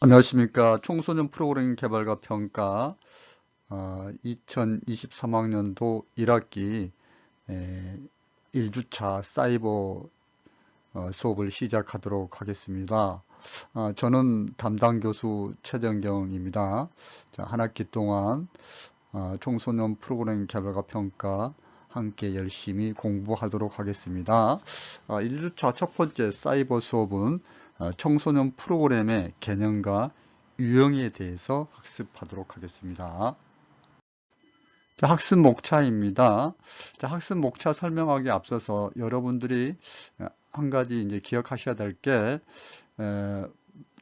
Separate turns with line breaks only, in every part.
안녕하십니까. 청소년 프로그래밍 개발과 평가 2023학년도 1학기 1주차 사이버 수업을 시작하도록 하겠습니다. 저는 담당 교수 최정경입니다. 자, 한 학기 동안 청소년 프로그래밍 개발과 평가 함께 열심히 공부하도록 하겠습니다. 1주차 첫 번째 사이버 수업은 청소년 프로그램의 개념과 유형에 대해서 학습하도록 하겠습니다. 자, 학습 목차입니다. 자, 학습 목차 설명하기 앞서서 여러분들이 한 가지 이제 기억하셔야 될 게,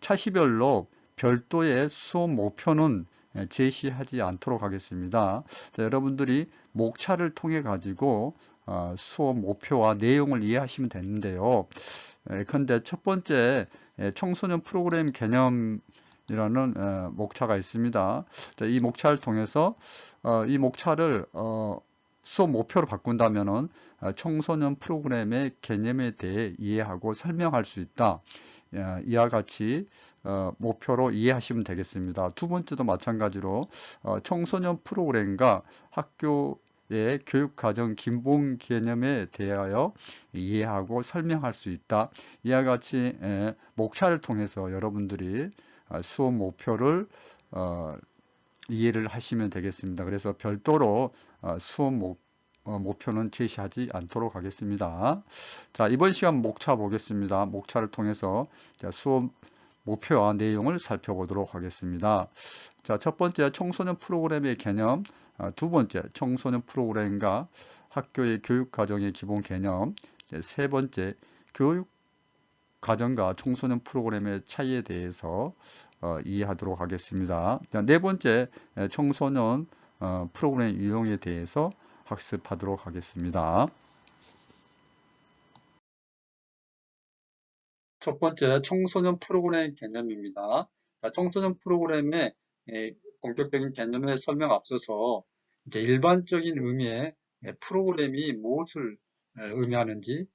차시별로 별도의 수업 목표는 제시하지 않도록 하겠습니다. 자, 여러분들이 목차를 통해 가지고 수업 목표와 내용을 이해하시면 되는데요. 그런데 첫 번째 청소년 프로그램 개념이라는 목차가 있습니다. 자, 이 목차를 통해서 이 목차를 수업 목표로 바꾼다면은 청소년 프로그램의 개념에 대해 이해하고 설명할 수 있다. 이와 같이 목표로 이해하시면 되겠습니다. 두 번째도 마찬가지로 청소년 프로그램과 학교의 교육과정 기본 개념에 대하여 이해하고 설명할 수 있다. 이와 같이 목차를 통해서 여러분들이 수업 목표를 이해를 하시면 되겠습니다. 그래서 별도로 수업 목표는 제시하지 않도록 하겠습니다. 자, 이번 시간 목차 보겠습니다. 목차를 통해서 수업 목표와 내용을 살펴보도록 하겠습니다. 자, 첫 번째 청소년 프로그램의 개념, 두 번째 청소년 프로그램과 학교의 교육 과정의 기본 개념, 세 번째 교육 과정과 청소년 프로그램의 차이에 대해서 이해하도록 하겠습니다. 자, 네 번째 청소년 프로그램 유형에 대해서 학습하도록 하겠습니다. 첫 번째 청소년 프로그램 개념입니다. 청소년 프로그램의 본격적인 개념의 설명 앞서서 이제 일반적인 의미의 프로그램이 무엇을 의미하는지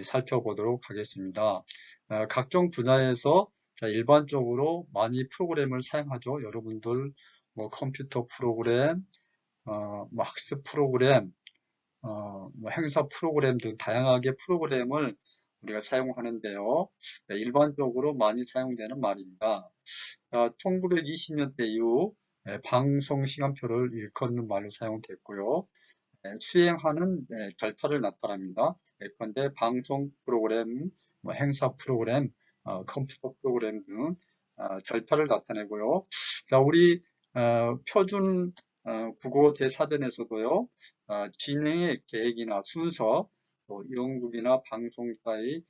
살펴보도록 하겠습니다. 각종 분야에서 일반적으로 많이 프로그램을 사용하죠. 여러분들 뭐 컴퓨터 프로그램, 뭐 학습 프로그램, 뭐 행사 프로그램 등 다양하게 프로그램을 우리가 사용하는데요. 일반적으로 많이 사용되는 말입니다. 1920년대 이후 방송 시간표를 일컫는 말로 사용됐고요. 수행하는 절차를 나타납니다. 예컨대 방송 프로그램, 뭐 행사 프로그램, 컴퓨터 프로그램 등 절차를 나타내고요. 자, 우리 표준 국어 대사전에서도요, 진행의 계획이나 순서, 또 연극이나 방송사의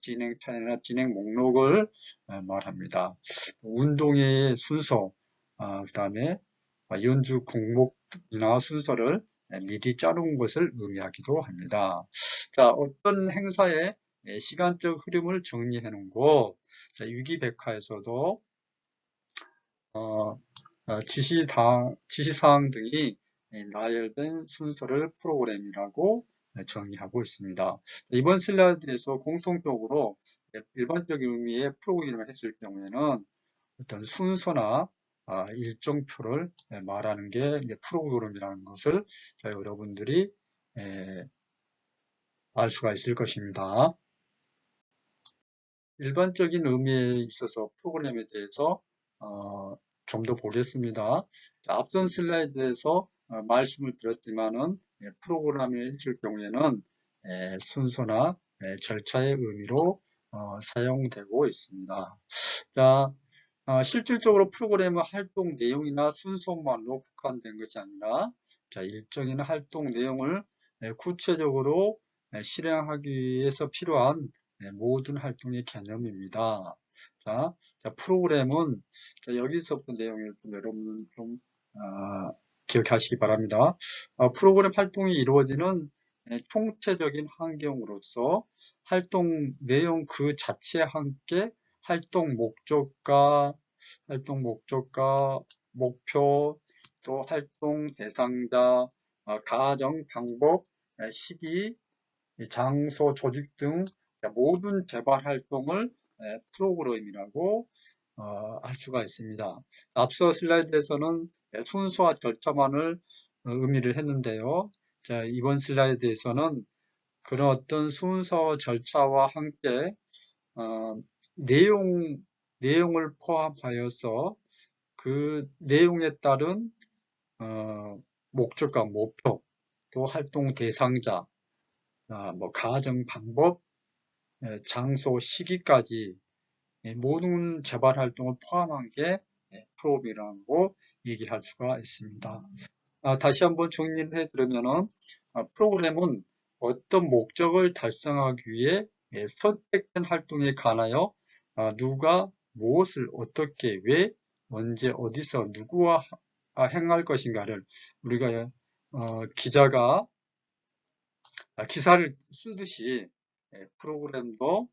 진행 편이나 진행 목록을 말합니다. 운동회의 순서, 그 다음에 연주 곡목이나 순서를 미리 짜놓은 것을 의미하기도 합니다. 자, 어떤 행사의 시간적 흐름을 정리해 놓은 곳, 위기백과에서도 지시사항 등이 나열된 순서를 프로그램이라고 정의하고 있습니다. 이번 슬라이드에서 공통적으로 일반적인 의미의 프로그램을 했을 경우에는 어떤 순서나 일정표를 말하는 게 이제 프로그램이라는 것을 여러분들이 알 수가 있을 것입니다. 일반적인 의미에 있어서 프로그램에 대해서 좀 더 보겠습니다. 자, 앞선 슬라이드에서 말씀을 드렸지만은 프로그램을 했을 경우에는 순서나 절차의 의미로 사용되고 있습니다. 자, 실질적으로 프로그램의 활동 내용이나 순서만로 국한된 것이 아니라 일정이나 활동 내용을 구체적으로 실행하기 위해서 필요한 모든 활동의 개념입니다. 자, 프로그램은 여기서부터 내용을 좀 여러분 좀 기억하시기 바랍니다. 프로그램 활동이 이루어지는 총체적인 환경으로서 활동 내용 그 자체와 함께 활동 목적과 목표, 또 활동 대상자, 과정, 방법, 시기, 장소, 조직 등 모든 개발 활동을 프로그램이라고
할 수가 있습니다. 앞서 슬라이드에서는 순서와 절차만을 의미를 했는데요. 자, 이번 슬라이드에서는 그런 어떤 순서 절차와 함께 어, 내용을 포함하여서 그 내용에 따른 목적과 목표, 또 활동 대상자, 뭐 가정 방법, 장소, 시기까지 모든 재발 활동을 포함한 게 프로그램이라고 얘기할 수가 있습니다. 다시 한번 정리를 해드리면은 프로그램은 어떤 목적을 달성하기 위해 선택된 활동에 관하여 누가 무엇을 어떻게 왜 언제 어디서 누구와 행할 것인가를 우리가 기자가 기사를 쓰듯이 프로그램도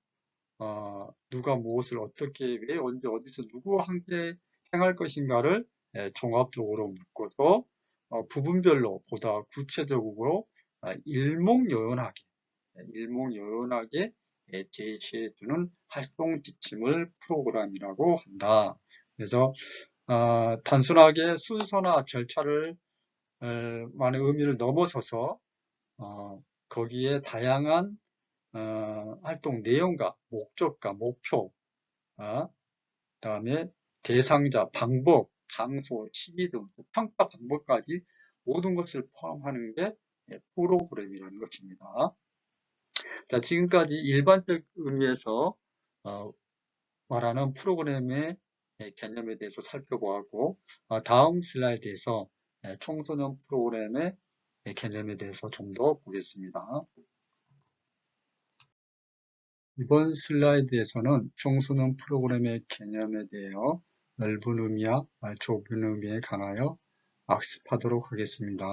누가 무엇을 어떻게 왜 언제 어디서 누구와 함께 행할 것인가를 종합적으로 묻고서 부분별로 보다 구체적으로 일목요연하게 제시해주는 활동 지침을 프로그램이라고 한다. 그래서 단순하게 순서나 절차를 만의 의미를 넘어서서 거기에 다양한 활동 내용과 목적과 목표, 그다음에 대상자, 방법, 장소, 시기 등 평가 방법까지 모든 것을 포함하는 게 프로그램이라는 것입니다. 자, 지금까지 일반적 의미에서 말하는 프로그램의 개념에 대해서 살펴보았고, 다음 슬라이드에서 청소년 프로그램의 개념에 대해서 좀 더 보겠습니다. 이번 슬라이드에서는 청소년 프로그램의 개념에 대하여 넓은 의미와 좁은 의미에 관하여 학습하도록 하겠습니다.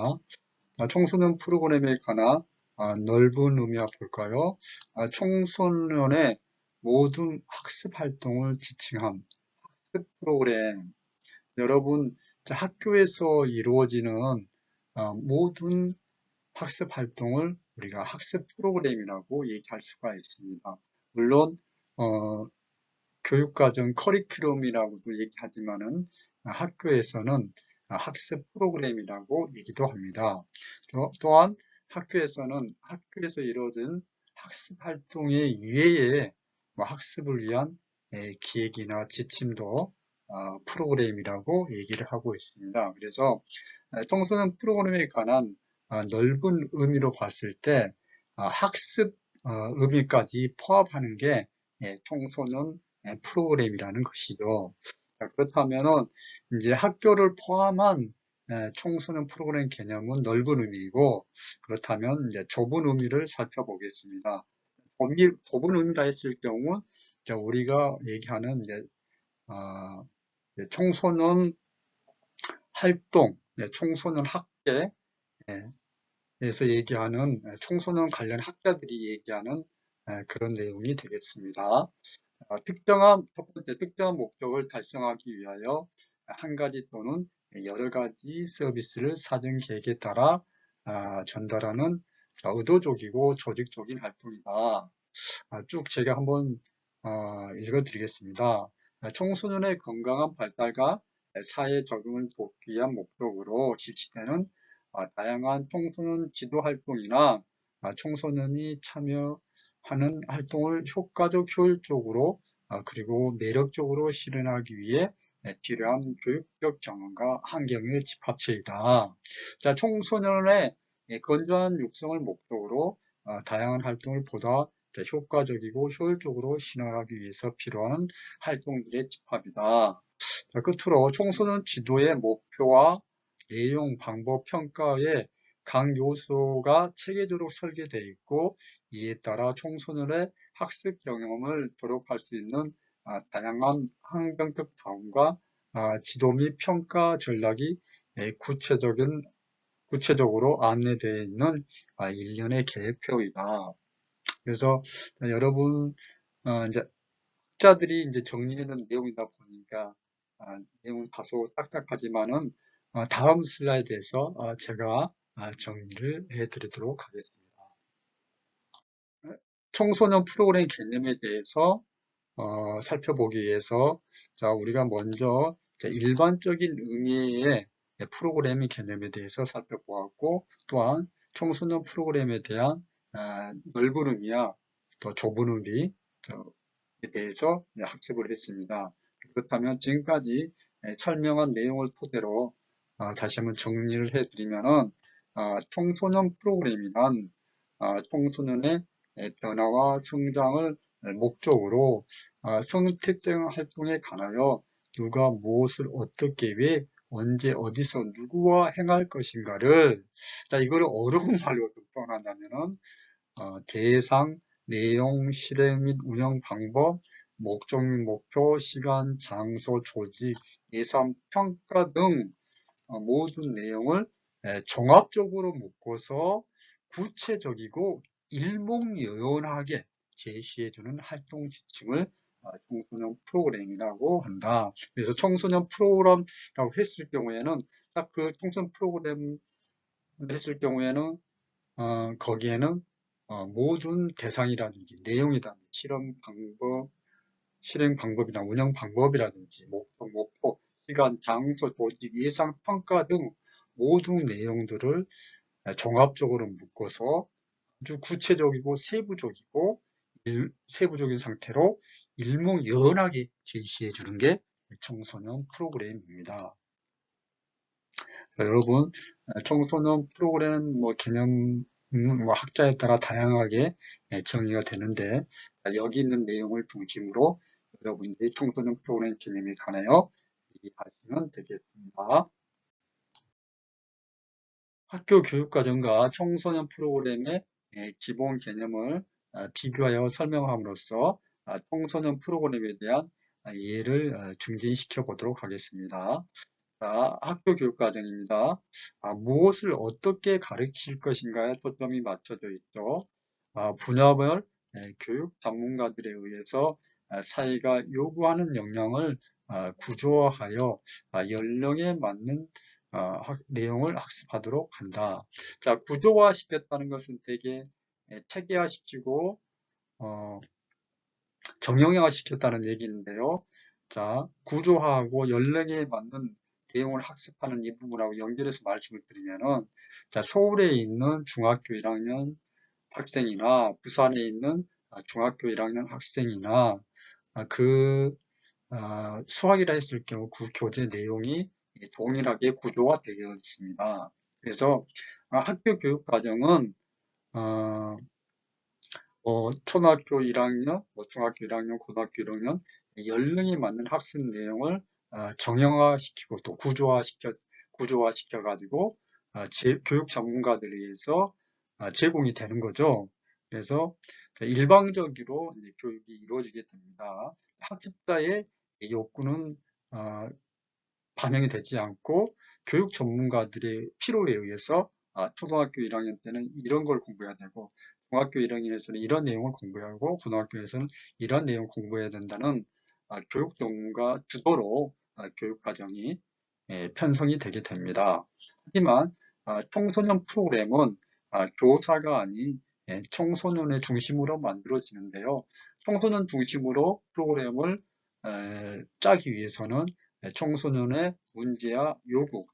청소년 프로그램에 관한 넓은 의미와 볼까요? 청소년의 모든 학습 활동을 지칭한 학습 프로그램. 여러분, 학교에서 이루어지는 모든 학습 활동을 우리가 학습 프로그램이라고 얘기할 수가 있습니다. 물론 교육과정 커리큘럼이라고도 얘기하지만은 학교에서는 학습 프로그램이라고 얘기도 합니다. 또한 학교에서 이루어진 학습 활동의 이외에 학습을 위한 기획이나 지침도 프로그램이라고 얘기를 하고 있습니다. 그래서 청소년 프로그램에 관한 넓은 의미로 봤을 때 학습 의미까지 포함하는 게 청소년 프로그램이라는 것이죠. 그렇다면은 이제 학교를 포함한 청소년 프로그램 개념은 넓은 의미이고, 그렇다면 이제 좁은 의미를 살펴보겠습니다. 좁은 의미라 했을 경우 우리가 얘기하는 이제 청소년 활동, 청소년 학계 에서 얘기하는 청소년 관련 학자들이 얘기하는 그런 내용이 되겠습니다. 첫 번째 특정한 목적을 달성하기 위하여 한 가지 또는 여러 가지 서비스를 사전 계획에 따라 전달하는 의도적이고 조직적인 활동이다. 쭉 제가 한번 읽어드리겠습니다. 청소년의 건강한 발달과 사회 적응을 돕기 위한 목적으로 실시되는 다양한 청소년 지도 활동이나 청소년이 참여하는 활동을 효과적, 효율적으로 그리고 매력적으로 실현하기 위해 필요한 교육적 경험과 환경의 집합체이다. 자, 청소년의 건전한 육성을 목적으로 다양한 활동을 보다 효과적이고 효율적으로 실현하기 위해서 필요한 활동들의 집합이다. 자, 끝으로 청소년 지도의 목표와 내용, 방법, 평가의 각 요소가 체계적으로 설계되어 있고, 이에 따라 청소년의 학습 경험을 기록할 수 있는 다양한 환경적 다음과 지도 및 평가 전략이 구체적으로 안내되어 있는 일련의 계획표이다. 그래서 여러분 이제 학자들이 이제 정리해놓은 내용이다 보니까 내용은 다소 딱딱하지만은 다음 슬라이드에서 제가 정리를 해드리도록 하겠습니다. 청소년 프로그램 개념에 대해서 살펴보기 위해서 자, 우리가 먼저 일반적인 의미의 프로그래밍 개념에 대해서 살펴보았고, 또한 청소년 프로그램에 대한 넓은 의미와 더 좁은 의미에 대해서 학습을 했습니다. 그렇다면 지금까지 설명한 내용을 토대로 다시 한번 정리를 해드리면은 청소년 프로그램이란 청소년의 변화와 성장을 목적으로 선택된 활동에 관하여 누가 무엇을 어떻게 왜 언제 어디서 누구와 행할 것인가를 이거를 어려운 말로 표현한다면은 대상, 내용, 실행 및 운영 방법, 목적 및 목표, 시간, 장소, 조직, 예산, 평가 등 모든 내용을 종합적으로 묶어서 구체적이고 일목요연하게 제시해주는 활동 지침을 청소년 프로그램이라고 한다. 그래서 청소년 프로그램이라고 했을 경우에는 딱 그 청소년 프로그램을 했을 경우에는 거기에는 모든 대상이라든지 내용이라든지 실행 방법이나 운영 방법이라든지 목표, 시간, 장소, 조직, 예상, 평가 등 모든 내용들을 종합적으로 묶어서 아주 구체적이고 세부적인 상태로 일목요연하게 제시해 주는 게 청소년 프로그램입니다. 여러분, 청소년 프로그램 개념 학자에 따라 다양하게 정의가 되는데 여기 있는 내용을 중심으로 여러분들이 청소년 프로그램 개념에 관하여 얘기하시면 되겠습니다. 학교 교육과정과 청소년 프로그램의 기본 개념을 비교하여 설명함으로써 청소년 프로그램에 대한 이해를 증진시켜 보도록 하겠습니다. 자, 학교 교육과정입니다. 무엇을 어떻게 가르칠 것인가에 초점이 맞춰져 있죠. 분야별 교육 전문가들에 의해서 사회가 요구하는 역량을 구조화하여 연령에 맞는 내용을 학습하도록 한다. 자, 구조화 시켰다는 것은 되게 체계화시키고 정형화 시켰다는 얘기인데요. 자, 구조화하고 연령에 맞는 내용을 학습하는 이 부분하고 연결해서 말씀을 드리면은, 자, 서울에 있는 중학교 1학년 학생이나 부산에 있는 중학교 1학년 학생이나 수학이라 했을 경우 그 교재 내용이 동일하게 구조화되어 있습니다. 그래서 학교 교육 과정은 초등학교 1학년, 중학교 1학년, 고등학교 1학년 연령에 맞는 학습 내용을 정형화시키고 또 구조화시켜 가지고 교육 전문가들에 의해서 제공이 되는 거죠. 그래서 일방적으로 이제 교육이 이루어지게 됩니다. 학습자의 욕구는 반영이 되지 않고 교육 전문가들의 필요에 의해서 초등학교 1학년 때는 이런 걸 공부해야 되고 중학교 1학년에서는 이런 내용을 공부하고 고등학교에서는 이런 내용을 공부해야 된다는 교육 전문가 주도로 교육 과정이 편성이 되게 됩니다. 하지만 청소년 프로그램은 교사가 아닌 청소년의 중심으로 만들어지는데요. 청소년 중심으로 프로그램을 짜기 위해서는 청소년의 문제와 요구,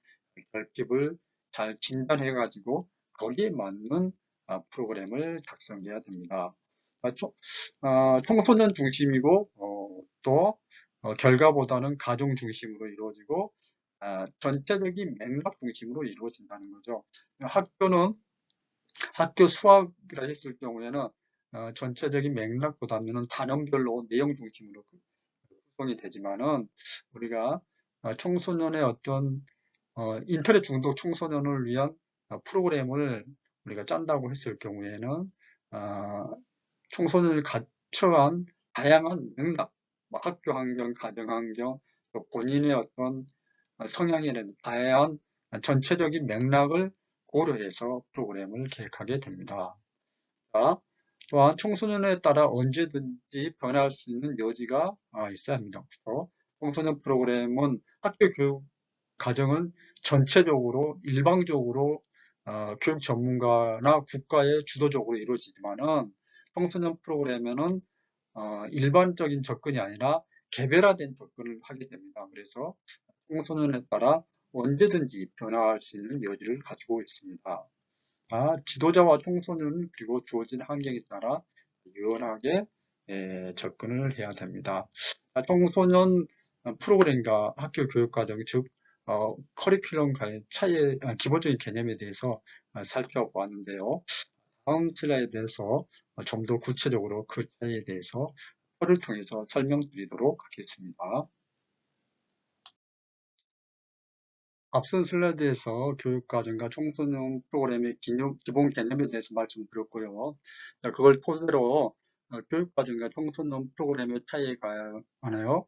결핍을 잘 진단해 가지고 거기에 맞는 프로그램을 작성해야 됩니다. 청소년 중심이고 또 결과보다는 가정 중심으로 이루어지고 전체적인 맥락 중심으로 이루어진다는 거죠. 학교 수학이라 했을 경우에는 전체적인 맥락보다는 단원별로 내용 중심으로 구성이 되지만은 우리가 청소년의 어떤 인터넷 중독 청소년을 위한 프로그램을 우리가 짠다고 했을 경우에는 청소년이 처한 다양한 맥락, 학교 환경, 가정 환경, 또 본인의 어떤 성향에 대한 다양한 전체적인 맥락을 고려해서 프로그램을 계획하게 됩니다. 자, 또한 청소년에 따라 언제든지 변할 수 있는 여지가 있어야 합니다. 그래서 청소년 프로그램은 학교 교육 과정은 전체적으로 일방적으로 교육 전문가나 국가의 주도적으로 이루어지지만은 청소년 프로그램에는 일반적인 접근이 아니라 개별화된 접근을 하게 됩니다. 그래서 청소년에 따라 언제든지 변화할 수 있는 여지를 가지고 있습니다. 지도자와 청소년 그리고 주어진 환경에 따라 유연하게 접근을 해야 됩니다. 청소년 프로그램과 학교 교육과정, 즉 커리큘럼과의 차이의 기본적인 개념에 대해서 살펴보았는데요. 다음 슬라이드에서 좀 더 구체적으로 그 차이에 대해서 표를 통해서 설명드리도록 하겠습니다. 앞선 슬라이드에서 교육과정과 청소년 프로그램의 기본 개념에 대해서 말씀드렸고요. 그걸 토대로 교육과정과 청소년 프로그램의 차이에 관하여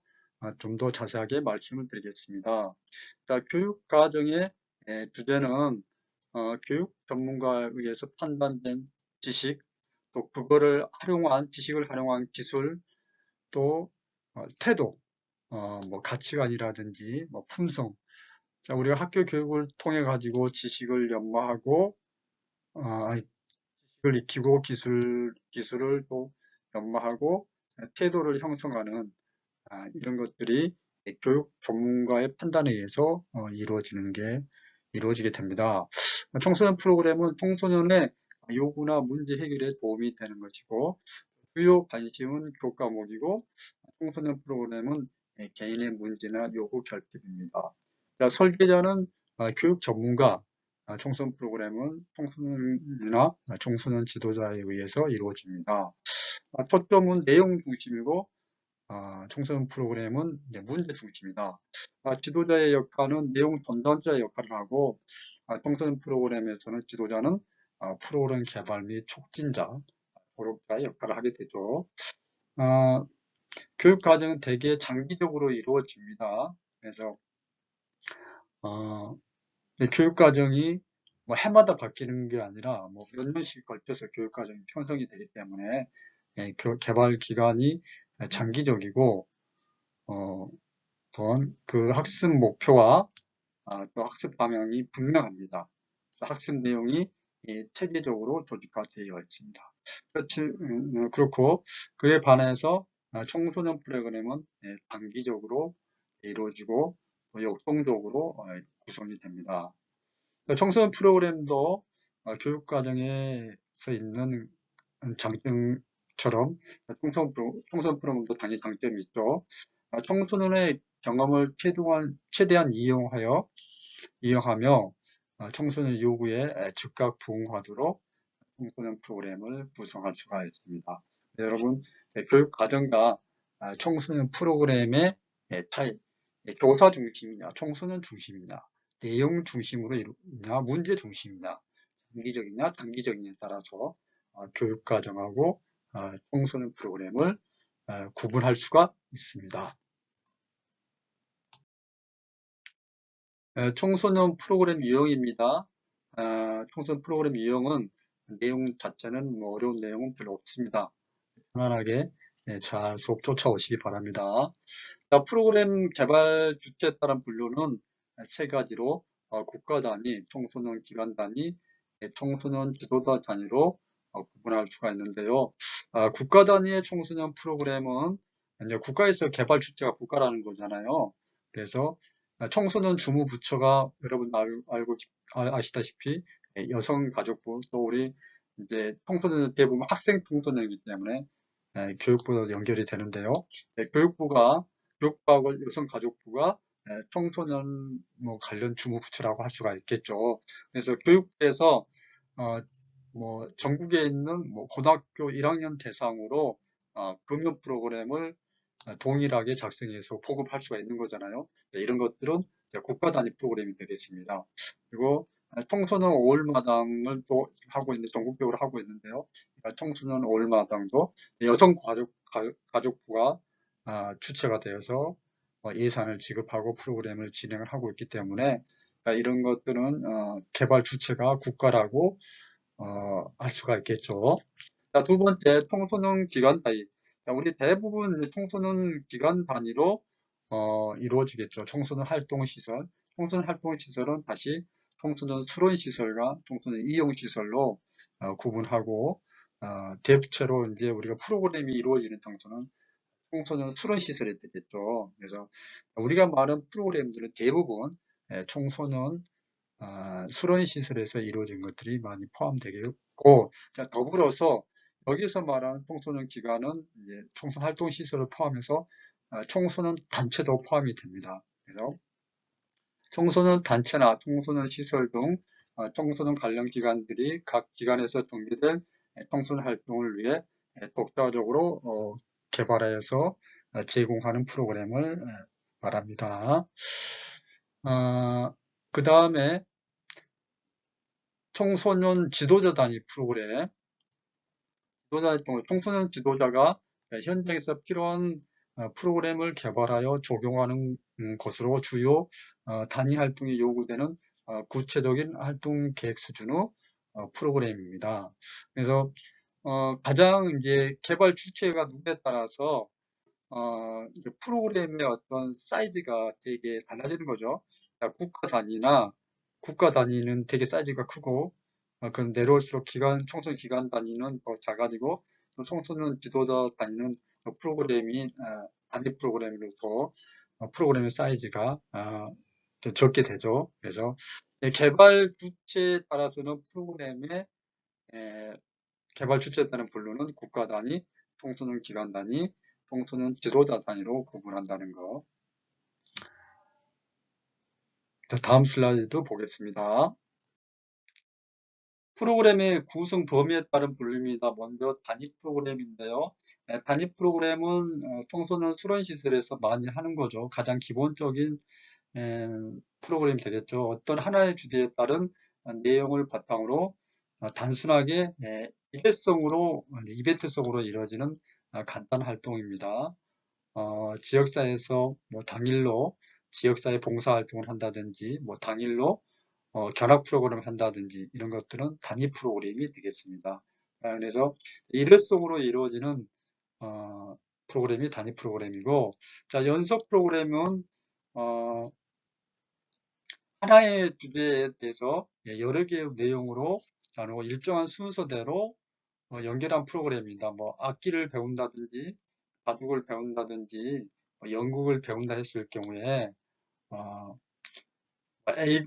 좀 더 자세하게 말씀을 드리겠습니다. 교육과정의 주제는 교육 전문가에 의해서 판단된 지식, 또 그거를 지식을 활용한 기술, 또 태도, 뭐 가치관이라든지 뭐 품성, 우리가 학교 교육을 통해 가지고 지식을 연마하고, 지식을 익히고 기술을 또 연마하고 태도를 형성하는 이런 것들이 교육 전문가의 판단에 의해서 이루어지게 됩니다. 청소년 프로그램은 청소년의 요구나 문제 해결에 도움이 되는 것이고, 주요 관심은 교과목이고, 청소년 프로그램은 개인의 문제나 요구 결핍입니다. 설계자는 교육 전문가, 청소년 프로그램은 청소년이나 청소년 지도자에 의해서 이루어집니다. 초점은 내용 중심이고, 청소년 프로그램은 문제 중심이다. 지도자의 역할은 내용 전달자의 역할을 하고, 청소년 프로그램에서는 지도자는 프로그램 개발 및 촉진자, 조력자의 역할을 하게 되죠. 교육 과정은 대개 장기적으로 이루어집니다. 그래서 교육 과정이 뭐 해마다 바뀌는 게 아니라 뭐 몇 년씩 걸쳐서 교육 과정이 편성이 되기 때문에 개발 기간이 장기적이고, 또한 그 학습 목표와 또 학습 방향이 분명합니다. 학습 내용이 체계적으로 조직화되어 있습니다. 그렇고 그에 반해서 청소년 프로그램은 단기적으로 이루어지고 역동적으로 구성이 됩니다. 청소년 프로그램도 교육과정에서 있는 장점처럼 청소년 프로그램도 당연히 장점이 있죠. 청소년의 경험을 최대한 이용하며 청소년 요구에 즉각 부응하도록 청소년 프로그램을 구성할 수가 있습니다. 여러분, 교육 과정과 청소년 프로그램의 차이, 교사 중심이냐, 청소년 중심이냐, 내용 중심으로 이루냐, 문제 중심이냐, 장기적이냐, 단기적이냐에 따라서 교육 과정하고 청소년 프로그램을 구분할 수가 있습니다. 청소년 프로그램 유형입니다. 청소년 프로그램 유형은 내용 자체는 뭐 어려운 내용은 별로 없습니다. 편안하게 잘 수업 쫓아오시기 바랍니다. 프로그램 개발 주체에 따른 분류는 세 가지로 국가 단위, 청소년 기관 단위, 청소년 지도자 단위로 구분할 수가 있는데요. 국가 단위의 청소년 프로그램은 이제 국가에서 개발 주체가 국가라는 거잖아요. 그래서 청소년 주무부처가 여러분 아시다시피 여성가족부, 또 우리 이제 청소년 대부분 학생 청소년이기 때문에 교육부도 연결이 되는데요. 교육부하고 여성가족부가 청소년 뭐 관련 주무부처라고 할 수가 있겠죠. 그래서 교육부에서 뭐 전국에 있는 뭐 고등학교 1학년 대상으로 금연 프로그램을 동일하게 작성해서 보급할 수가 있는 거잖아요. 이런 것들은 국가 단위 프로그램이 되겠습니다. 그리고 청소년 5월마당을 또 전국적으로 하고 있는데요. 청소년 5월마당도 여성가족부가 주체가 되어서 예산을 지급하고 프로그램을 진행을 하고 있기 때문에 이런 것들은 개발 주체가 국가라고 할 수가 있겠죠. 두 번째, 청소년 기관 단위. 우리 대부분 청소년 기관 단위로 이루어지겠죠. 청소년 활동시설. 청소년 활동시설은 다시 청소년 수련시설과 청소년 이용시설로 구분하고, 대체로 이제 우리가 프로그램이 이루어지는 장소는 청소년 수련 시설이 되겠죠. 그래서 우리가 말하는 프로그램들은 대부분 청소년 수련 시설에서 이루어진 것들이 많이 포함되겠고, 더불어서 여기서 말하는 청소년 기관은 이제 청소년 활동 시설을 포함해서 청소년 단체도 포함이 됩니다. 그래서 청소년 단체나 청소년 시설 등 청소년 관련 기관들이 각 기관에서 전개된 청소년 활동을 위해 독자적으로 개발하여서 제공하는 프로그램을 말합니다. 그 다음에 청소년 지도자 단위 프로그램, 청소년 지도자가 현장에서 필요한 프로그램을 개발하여 적용하는 것으로 주요 단위 활동이 요구되는 구체적인 활동 계획 수준의 프로그램입니다. 그래서 가장 이제 개발 주체가 누구에 따라서 프로그램의 어떤 사이즈가 되게 달라지는 거죠. 국가 단위는 되게 사이즈가 크고, 그건 내려올수록 청소년 기관 단위는 더 작아지고, 또 청소년 지도자 단위는 단위 프로그램으로서 프로그램의 사이즈가 더 적게 되죠. 그래서 개발 주체에 따라서는 프로그램의 개발 주체에 따른 분류는 국가 단위, 청소년 기관 단위, 청소년 지도자 단위로 구분한다는 거. 다음 슬라이드 보겠습니다. 프로그램의 구성 범위에 따른 분류입니다. 먼저 단위 프로그램인데요. 단위 프로그램은 청소년 수련 시설에서 많이 하는 거죠. 가장 기본적인 프로그램이 되겠죠. 어떤 하나의 주제에 따른 내용을 바탕으로 단순하게 이벤트성으로 이루어지는 간단 활동입니다. 지역사회에서 뭐 당일로 지역사회 봉사활동을 한다든지, 뭐 당일로 견학 프로그램을 한다든지 이런 것들은 단위 프로그램이 되겠습니다. 그래서 일회성으로 이루어지는 프로그램이 단위 프로그램이고, 자, 연속 프로그램은 하나의 주제에 대해서 여러 개의 내용으로 나누고 일정한 순서대로 연결한 프로그램입니다. 뭐 악기를 배운다든지 바둑을 배운다든지 영국을 배운다 했을 경우에 A,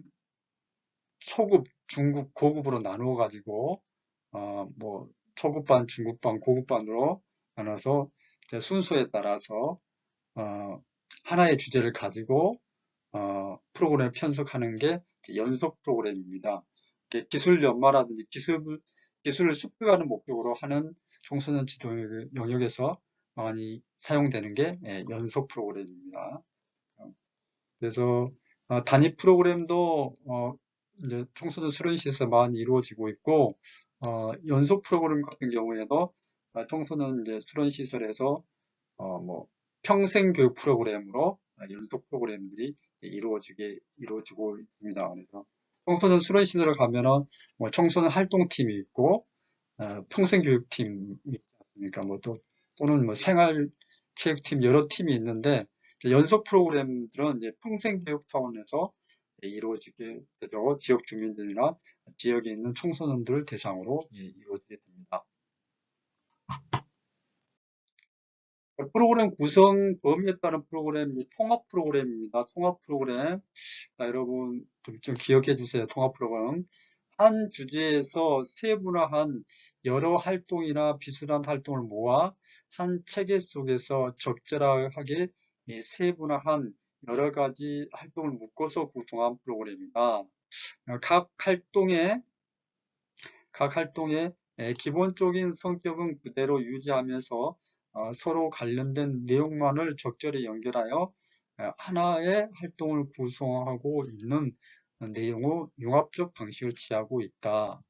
초급, 중급, 고급으로 나누어 가지고 뭐 초급반, 중급반, 고급반으로 나눠서 순서에 따라서 하나의 주제를 가지고 프로그램을 편성하는 게 연속 프로그램입니다. 기술 연마라든지 기술을 습득하는 목적으로 하는 청소년 지도 영역에서 많이 사용되는 게 연속 프로그램입니다. 그래서 단위 프로그램도 이제 청소년 수련시에서 많이 이루어지고 있고, 연속 프로그램 같은 경우에도 청소년 이제 수련시설에서 뭐 평생 교육 프로그램으로 연속 프로그램들이 이루어지고 있습니다. 그래서 청소년 수련시설을 가면은 뭐 청소년 활동팀이 있고, 평생교육팀이 있지 않습니까? 또는 뭐 생활체육팀 여러 팀이 있는데, 연속 프로그램들은 이제 평생교육 차원에서 이루어지게 되죠. 지역 주민들이나 지역에 있는 청소년들을 대상으로 이루어지게 됩니다. 프로그램 구성 범위에 따른 프로그램이 통합 프로그램입니다. 통합 프로그램. 자, 여러분 좀 기억해 주세요. 통합 프로그램. 한 주제에서 세분화한 여러 활동이나 비슷한 활동을 모아 한 체계 속에서 적절하게 세분화한 여러 가지 활동을 묶어서 구성한 프로그램입니다. 각 활동의 기본적인 성격은 그대로 유지하면서 서로 관련된 내용만을 적절히 연결하여 하나의 활동을 구성하고 있는 내용의 융합적 방식을 취하고 있다.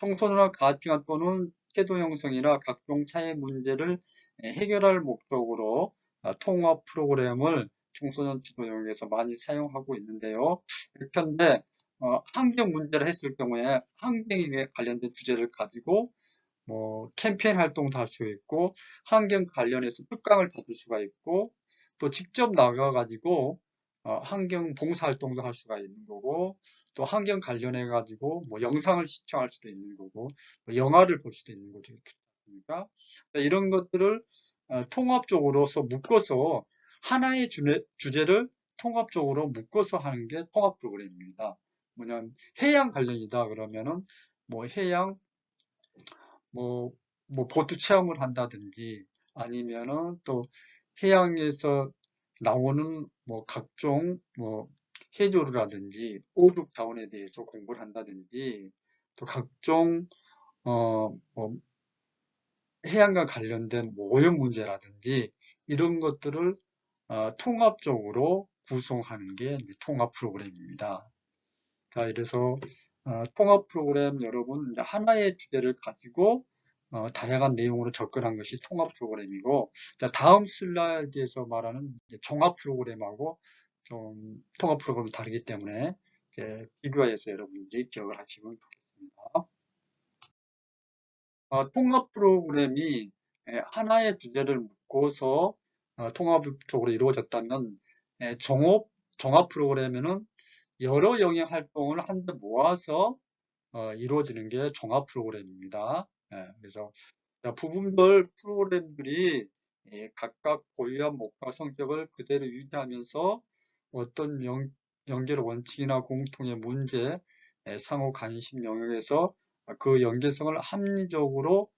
청소년과 가치관 또는 태도 형성이나 각종 차이 문제를 해결할 목적으로 통합 프로그램을 청소년 지도 영역에서 많이 사용하고 있는데요. 그런데 환경 문제를 했을 경우에 환경에 관련된 주제를 가지고 뭐 캠페인 활동도 할 수 있고, 환경 관련해서 특강을 받을 수가 있고, 또 직접 나가 가지고 환경 봉사활동도 할 수가 있는 거고, 또 환경 관련해 가지고 뭐 영상을 시청할 수도 있는 거고, 뭐 영화를 볼 수도 있는 거죠. 그러니까 이런 것들을 통합적으로서 묶어서 하나의 주제를 통합적으로 묶어서 하는 게 통합 프로그램입니다. 뭐냐면 해양 관련이다 그러면은 뭐 해양 뭐, 뭐 보트 체험을 한다든지 아니면은 또 해양에서 나오는 뭐 각종 뭐 해조류라든지 오륙 자원에 대해서 공부를 한다든지 또 각종 뭐 해양과 관련된 뭐 오염 문제라든지 이런 것들을 통합적으로 구성하는 게 이제 통합 프로그램입니다. 자, 이래서 통합 프로그램 여러분 이제 하나의 주제를 가지고 다양한 내용으로 접근한 것이 통합 프로그램이고, 자, 다음 슬라이드에서 말하는 이제 종합 프로그램하고 좀 통합 프로그램이 다르기 때문에 이제 비교해서 여러분들이 기억을 하시면 좋겠습니다. 통합 프로그램이 하나의 주제를 묶어서 통합적으로 이루어졌다면 종합 프로그램에는 여러 영역 활동을 한데 모아서 이루어지는 게 종합 프로그램입니다. 그래서 부분별 프로그램들이 각각 고유한 목표와 성격을 그대로 유지하면서 어떤 연결 원칙이나 공통의 문제, 상호 관심 영역에서 그 연계성을 합리적으로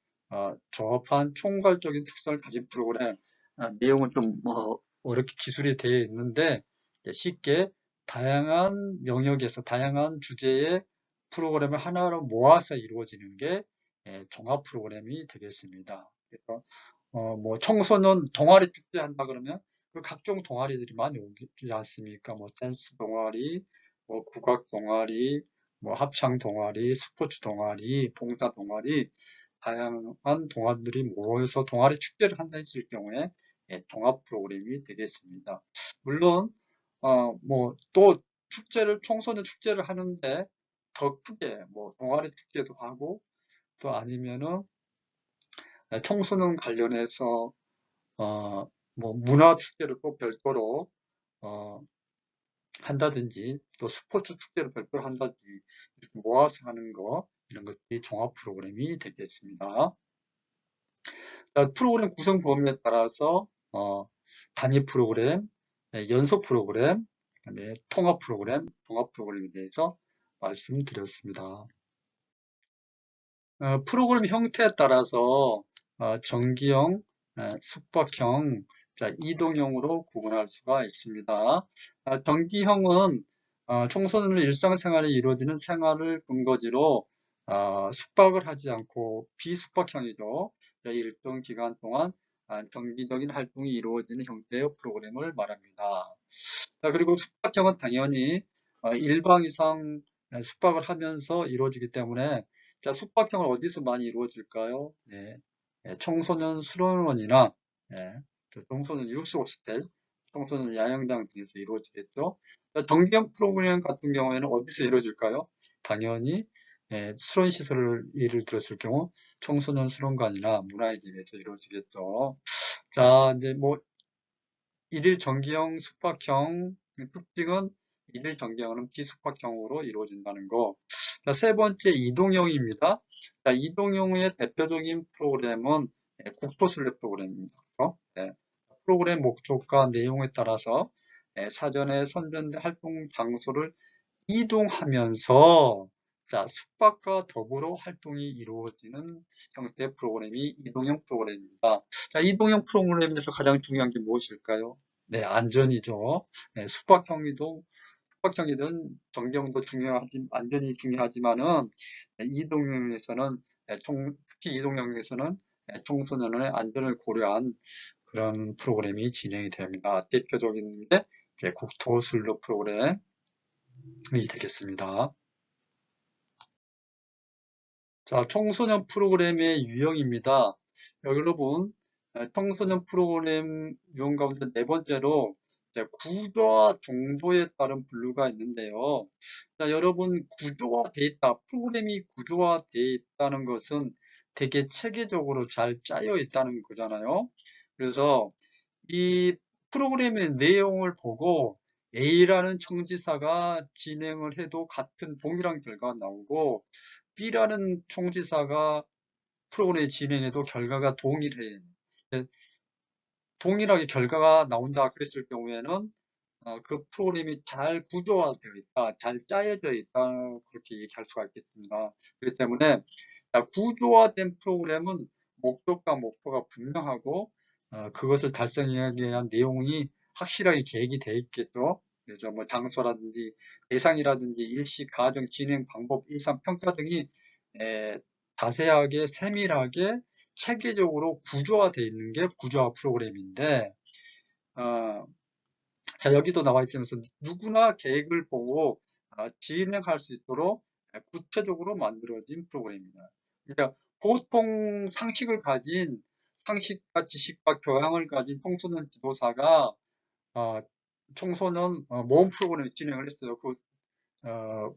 조합한 총괄적인 특성을 가진 프로그램. 내용은 좀 어렵게 기술이 되어 있는데 쉽게 다양한 영역에서 다양한 주제의 프로그램을 하나로 모아서 이루어지는 게 종합 프로그램이 되겠습니다. 그래서 뭐 청소년 동아리 축제 한다 그러면 그 각종 동아리들이 많이 오지 않습니까? 뭐 댄스 동아리, 뭐 국악 동아리, 뭐 합창 동아리, 스포츠 동아리, 봉사 동아리, 다양한 동아리들이 모여서 동아리 축제를 한다 했을 경우에 종합 프로그램이 되겠습니다. 물론 뭐 또 청소년 축제를 하는데 더 크게 뭐 동아리 축제도 하고 또 아니면은 청소년 관련해서 뭐 문화 축제를 또 별도로 어, 한다든지 또 스포츠 축제를 별도로 한다든지 이렇게 모아서 하는 거 이런 것들이 종합 프로그램이 되겠습니다. 프로그램 구성 범위에 따라서 단위 프로그램, 연속 프로그램, 그다음에 통합 프로그램, 종합 프로그램에 대해서 말씀드렸습니다. 프로그램 형태에 따라서 정기형, 숙박형, 자, 이동형으로 구분할 수가 있습니다. 정기형은 청소년의 일상생활에 이루어지는 생활을 근거지로 숙박을 하지 않고 비숙박형이죠. 일정 기간 동안 정기적인 활동이 이루어지는 형태의 프로그램을 말합니다. 자, 그리고 숙박형은 당연히 1박 이상 숙박을 하면서 이루어지기 때문에 자, 숙박형은 어디서 많이 이루어질까요? 네, 청소년 수련원이나 청소년 유스 호스텔, 청소년 야영장 등에서 이루어지겠죠. 자, 정기형 프로그램 같은 경우에는 어디서 이루어질까요? 당연히 수련시설을 예를 들었을 경우 청소년 수련관이나 문화의 집에서 이루어지겠죠. 자, 이제 뭐 일일 정기형 숙박형 특징은 일일 정기형은 비숙박형으로 이루어진다는 거. 자, 세 번째 이동형입니다. 자, 이동형의 대표적인 프로그램은 국토순례 프로그램입니다. 네. 프로그램 목적과 내용에 따라서 사전에 선정된 활동 장소를 이동하면서 자, 숙박과 더불어 활동이 이루어지는 형태의 프로그램이 이동형 프로그램입니다. 자, 이동형 프로그램에서 가장 중요한 게 무엇일까요? 네, 안전이죠. 네, 숙박형이든 정경도 안전이 중요하지만은 이동형에서는 특히 이동형에서는 청소년의 안전을 고려한 그런 프로그램이 진행이 됩니다. 대표적인 게 이제 국토순례 프로그램이 되겠습니다. 자, 청소년 프로그램의 유형입니다. 여러분, 청소년 프로그램 유형 가운데 네 번째로 구조와 정도에 따른 분류가 있는데요. 자, 여러분, 구조화되어 있다. 프로그램이 구조화되어 있다는 것은 되게 체계적으로 잘 짜여 있다는 거잖아요. 그래서 이 프로그램의 내용을 보고 A라는 청지사가 진행을 해도 같은 동일한 결과가 나오고 B라는 총지사가 프로그램 진행해도 결과가 동일해. 동일하게 결과가 나온다 그랬을 경우에는 그 프로그램이 잘 구조화되어 있다, 잘 짜여져 있다 그렇게 얘기할 수가 있겠습니다. 그렇기 때문에 구조화된 프로그램은 목적과 목표가 분명하고 그것을 달성하기 위한 내용이 확실하게 계획이 되어 있겠죠. 그래서 뭐 장소라든지 대상이라든지 일시, 과정, 진행 방법, 일상 평가 등이 자세하게 세밀하게 체계적으로 구조화되어 있는 게 구조화 프로그램인데 어, 자, 여기도 나와 있으면서 누구나 계획을 보고 진행할 수 있도록 구체적으로 만들어진 프로그램입니다. 그러니까 보통 상식과 지식과 교양을 가진 청소년 지도사가 청소년 모험 프로그램을 진행을 했어요. 그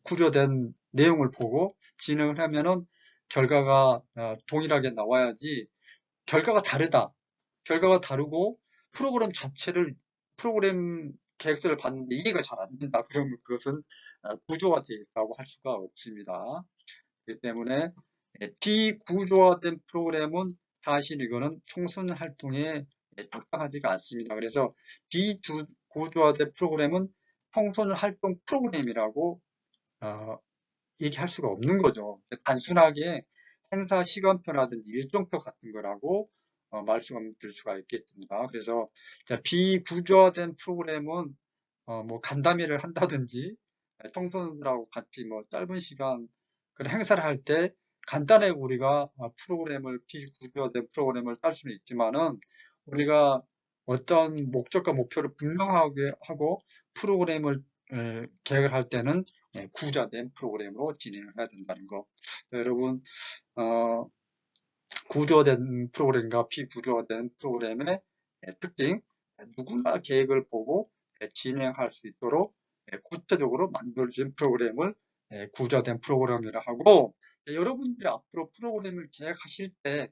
구조된 내용을 보고 진행을 하면은 결과가 동일하게 나와야지 결과가 다르다. 결과가 다르고 프로그램 계획서를 봤는데 이해가 잘 안 된다. 그러면 그것은 구조화되어 있다고 할 수가 없습니다. 그렇기 때문에 비구조화된 프로그램은 사실 이거는 청소년 활동에 적당하지가 않습니다. 그래서 비구조화된 프로그램은 청소년 활동 프로그램이라고 얘기할 수가 없는 거죠. 단순하게 행사 시간표라든지 일정표 같은 거라고 말씀드릴 수가 있겠습니다. 그래서 비구조화된 프로그램은 뭐 간담회를 한다든지 청소년들하고 같이 뭐 짧은 시간 그런 행사를 할 때 간단하게 우리가 비구조화된 프로그램을 짤 수는 있지만은 우리가 어떤 목적과 목표를 분명하게 하고 프로그램을 계획을 할 때는 구조화된 프로그램으로 진행을 해야 된다는 거. 여러분 구조화된 프로그램과 비구조화된 프로그램의 특징, 누구나 계획을 보고 진행할 수 있도록 구체적으로 만들어진 프로그램을 구조화된 프로그램이라 하고, 여러분들이 앞으로 프로그램을 계획하실 때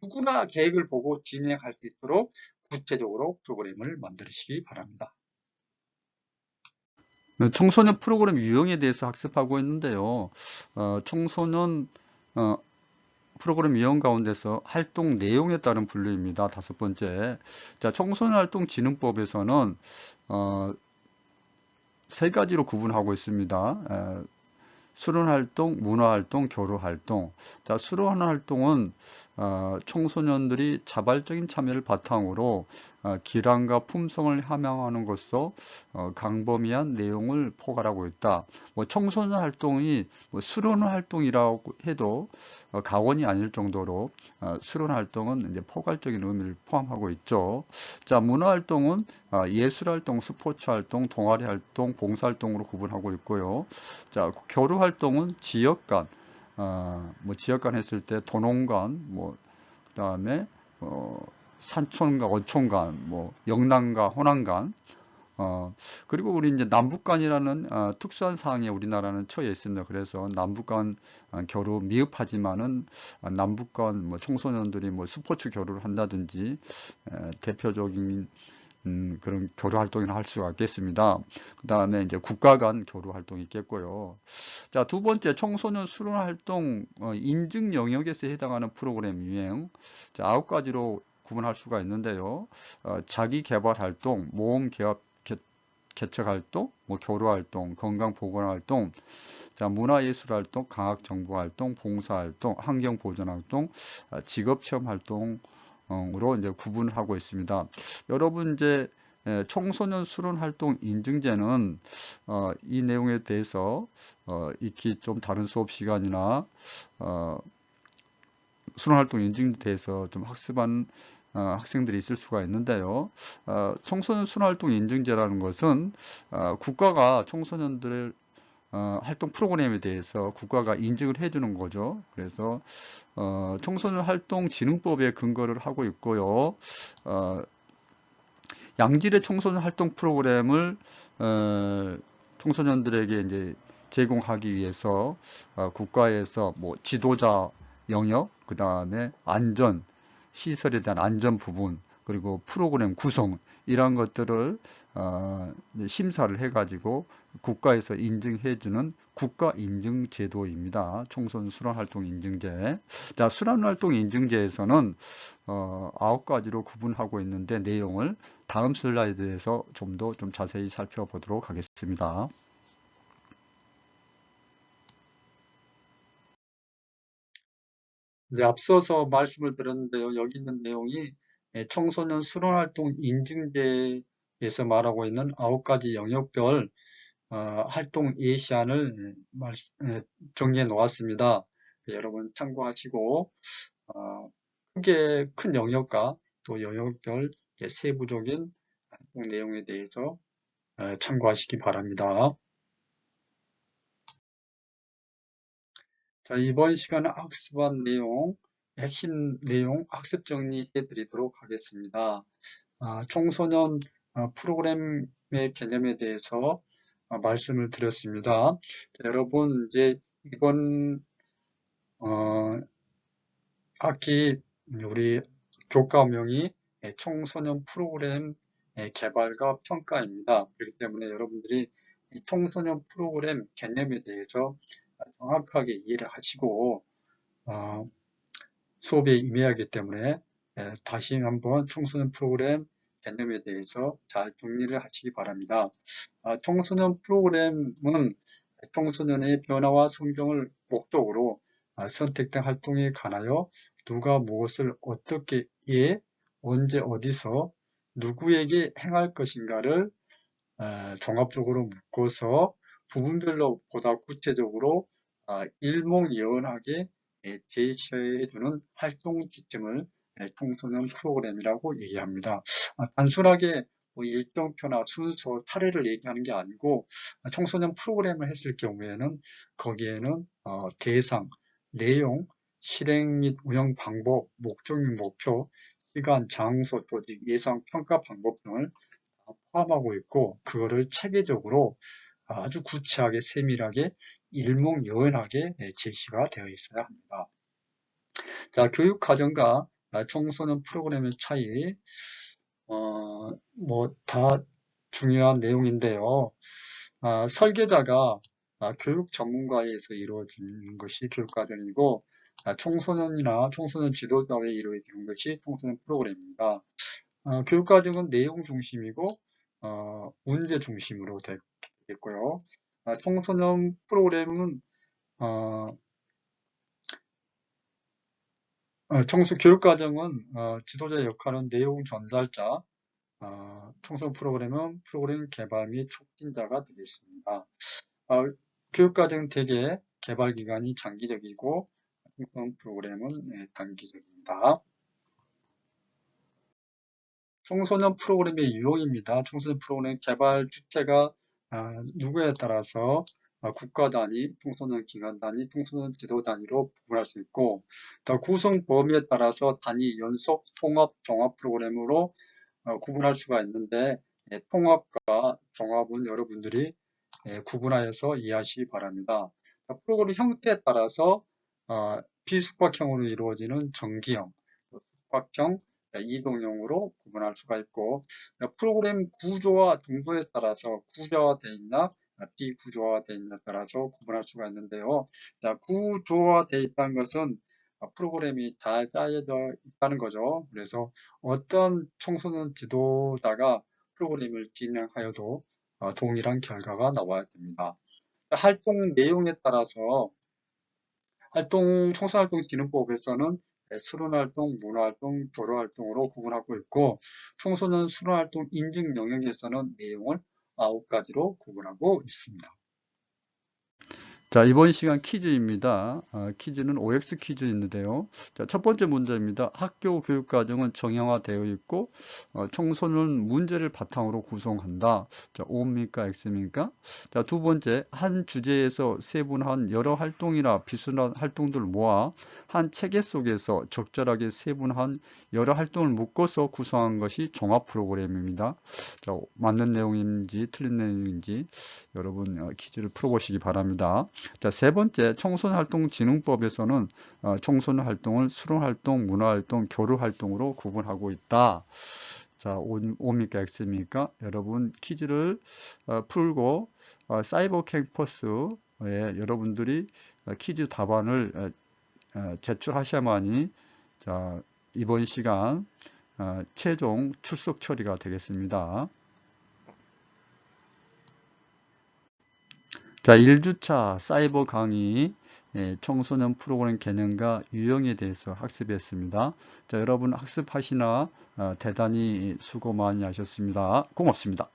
누구나 계획을 보고 진행할 수 있도록 구체적으로 프로그램을 만드시기 바랍니다.
청소년 프로그램 유형에 대해서 학습하고 있는데요. 청소년 프로그램 유형 가운데서 활동 내용에 따른 분류입니다. 다섯 번째. 자, 청소년 활동 진흥법에서는 세 가지로 구분하고 있습니다. 수련활동, 문화활동, 교류활동. 자, 수련활동은 청소년들이 자발적인 참여를 바탕으로 기량과 품성을 함양하는 것으로 광범위한 내용을 포괄하고 있다. 뭐 청소년 활동이 뭐 수련활동이라고 해도 가원이 아닐 정도로 수련활동은 이제 포괄적인 의미를 포함하고 있죠. 자, 문화활동은 예술활동, 스포츠활동, 동아리활동, 봉사활동으로 구분하고 있고요. 자, 교류활동은 지역 간, 뭐 지역 간 했을 때 도농간, 뭐 그다음에 산촌과 어촌간, 뭐 영남과 호남간, 그리고 우리 이제 남북간이라는 특수한 사항에 우리나라는 처해 있습니다. 그래서 남북간 교류 미흡하지만은 남북간 뭐 청소년들이 뭐 스포츠 교류를 한다든지 대표적인 그런 교류 활동이나 할 수가 있겠습니다. 그 다음에 이제 국가 간 교류 활동이 있겠고요. 자, 두 번째, 청소년 수련 활동 인증 영역에서 해당하는 프로그램 유형. 자, 9가지로 구분할 수가 있는데요. 자기 개발 활동, 모험 개업 개척 활동, 뭐 교류 활동, 건강 보건 활동, 자, 문화예술 활동, 강학 정보 활동, 봉사 활동, 환경 보전 활동, 직업 체험 활동 으로 이제 구분을 하고 있습니다. 여러분 이제 청소년 수련 활동 인증제는 이 내용에 대해서 익히 좀 다른 수업 시간이나 수련 활동 인증에 대해서 좀 학습한 학생들이 있을 수가 있는데요. 청소년 수련 활동 인증제라는 것은 국가가 청소년들의 활동 프로그램에 대해서 국가가 인증을 해주는 거죠. 그래서 청소년 활동 진흥법에 근거를 하고 있고요. 양질의 청소년 활동 프로그램을 청소년들에게 이제 제공하기 위해서 국가에서 뭐 지도자 영역, 그 다음에 안전, 시설에 대한 안전 부분, 그리고 프로그램 구성 이런 것들을 심사를 해가지고 국가에서 인증해주는 국가인증제도입니다. 청소년 수련활동 인증제. 자, 수련활동 인증제에서는 9가지로 구분하고 있는데 내용을 다음 슬라이드에서 좀 더 좀 자세히 살펴보도록 하겠습니다.
이제 앞서서 말씀을 드렸는데요. 여기 있는 내용이 청소년 수련활동 인증제에서 말하고 있는 9가지 영역별 활동 예시안을 정리해 놓았습니다. 여러분 참고하시고 크게 큰 영역과 또 영역별 세부적인 활동 내용에 대해서 참고하시기 바랍니다. 자, 이번 시간에 학습한 내용, 핵심 내용 학습 정리해 드리도록 하겠습니다. 청소년 프로그램의 개념에 대해서 말씀을 드렸습니다. 자, 여러분 이제 이번 학기 우리 교과명이 청소년 프로그램 개발과 평가입니다. 그렇기 때문에 여러분들이 이 청소년 프로그램 개념에 대해서 정확하게 이해를 하시고 수업에 임해야 하기 때문에 다시 한번 청소년 프로그램 개념에 대해서 잘 정리를 하시기 바랍니다. 청소년 프로그램은 청소년의 변화와 성장을 목적으로 선택된 활동에 관하여 누가 무엇을 어떻게 언제 어디서 누구에게 행할 것인가를 종합적으로 묶어서 부분별로 보다 구체적으로 일목요연하게 제시해주는 활동 지침을 청소년 프로그램이라고 얘기합니다. 단순하게 뭐 일정표나 순서, 차례를 얘기하는 게 아니고 청소년 프로그램을 했을 경우에는 거기에는 대상, 내용, 실행 및 운영 방법, 목적 및 목표, 시간, 장소, 조직, 예상, 평가 방법 등을 포함하고 있고 그거를 체계적으로 아주 구체하게 세밀하게 일목요연하게 제시가 되어 있어야 합니다. 자, 교육과정과 청소년 프로그램의 차이 뭐 다 중요한 내용인데요. 설계자가 교육 전문가에서 이루어지는 것이 교육과정이고 청소년이나 청소년 지도자에 이루어지는 것이 청소년 프로그램입니다. 교육과정은 내용 중심이고 문제 중심으로 되겠고요. 청소년 프로그램은 교육과정은 지도자 역할은 내용 전달자, 청소년 프로그램은 프로그램 개발 및 촉진자가 되겠습니다. 교육과정은 대개 개발 기간이 장기적이고 청소년 프로그램은 단기적입니다. 청소년 프로그램의 유형입니다. 청소년 프로그램 개발 주체가 누구에 따라서 국가 단위, 청소년 기관 단위, 청소년 지도 단위로 구분할 수 있고 또 구성 범위에 따라서 단위, 연속, 통합, 종합 프로그램으로 구분할 수가 있는데 통합과 종합은 여러분들이 구분하여서 이해하시기 바랍니다. 프로그램 형태에 따라서 비숙박형으로 이루어지는 정기형, 숙박형, 이동형으로 구분할 수가 있고 프로그램 구조와 정도에 따라서 구조화되어 있나 비구조화되어 있냐에 따라서 구분할 수가 있는데요. 구조화되어 있다는 것은 프로그램이 잘 짜여져 있다는 거죠. 그래서 어떤 청소년 지도자가 프로그램을 진행하여도 동일한 결과가 나와야 됩니다. 활동 내용에 따라서 청소년활동진흥법에서는 수련활동, 문화활동, 교류활동으로 구분하고 있고 청소년 수련활동 인증 영역에서는 내용을 9가지로 구분하고 있습니다.
자, 이번 시간 퀴즈입니다. 퀴즈는 OX 퀴즈인데요. 자, 첫 번째 문제입니다. 학교 교육과정은 정형화되어 있고 청소년 문제를 바탕으로 구성한다. 자, O입니까? X입니까? 자, 두 번째, 한 주제에서 세분한 여러 활동이나 비슷한 활동들을 모아 한 체계 속에서 적절하게 세분한 여러 활동을 묶어서 구성한 것이 종합 프로그램입니다. 자, 맞는 내용인지 틀린 내용인지 여러분 퀴즈를 풀어보시기 바랍니다. 자, 세 번째, 청소년활동진흥법에서는 청소년 활동을 수련활동, 문화활동, 교류활동으로 구분하고 있다. 자, O입니까 X입니까? 여러분 퀴즈를 풀고 사이버 캠퍼스에 여러분들이 퀴즈 답안을 제출하셔야만이 자, 이번 시간 최종 출석 처리가 되겠습니다. 자, 1주차 사이버 강의 청소년 프로그램 개념과 유형에 대해서 학습했습니다. 자, 여러분 학습하시나 대단히 수고 많이 하셨습니다. 고맙습니다.